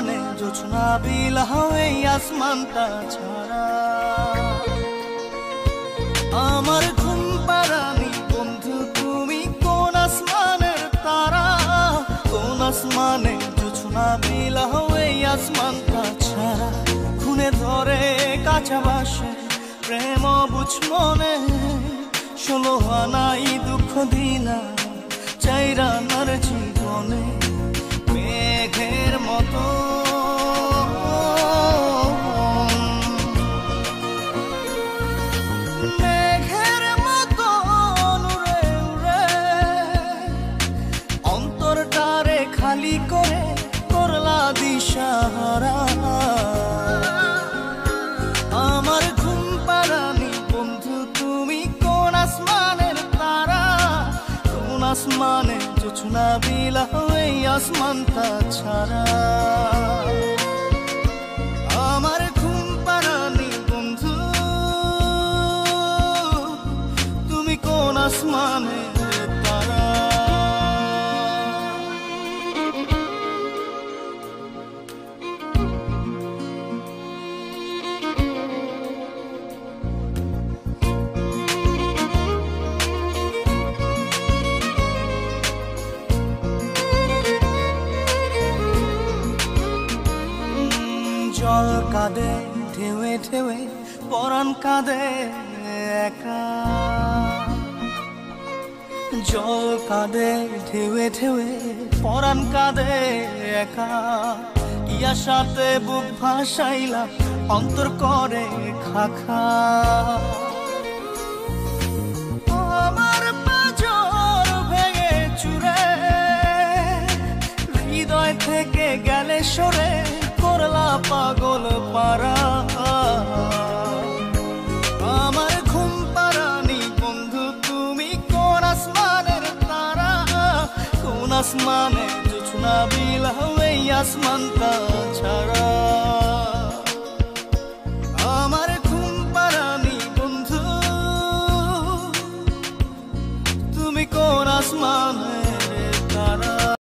আসমানে জোছনা বিলাহ এই আসমানটা ছাড়া আমার ঘুম পাড়ানি বন্ধু তুমি কোন আসমানের তারা কোন আসমানে জোছনা বিলাহ এই আসমানটা ছাড়া খুনে ধরে কাঁচা বাসে প্রেম বুঝ মনে 16 আনাই দুঃখ দিনা চাইরা নার জীবনে মেঘের মতো মেঘের মতো উড়ে উড়ে অন্তরটারে খালি করে করলা দিশাহারা আমার ঘুম পাড়ানি বন্ধু তুমি কোন আসমানের তারা কোন আসমানে জোছনা বিলাহ এই আসমানটা ছাড়া আমার ঘুম পাড়ানি বন্ধু তুমি কোন আসমানের তারা জল কাঁদে ঢেউে ঢেউে পরাণ কাঁদে একা জল কাঁদে ঢেউে ঢেউে পরাণ কাঁদে একা ইয়া সাথে বুক ভাসাইলা অন্তর করে খাখা আমার পাঁজর ভেঙে চুরে হৃদয় থেকে গেলে সরে করলা পাগল পারা আমার ঘুম পাড়ানি বন্ধু তুমি কোন আসমানের তারা কোন আসমানে জোছনা বিলাহ এই আসমানটা ছাড়া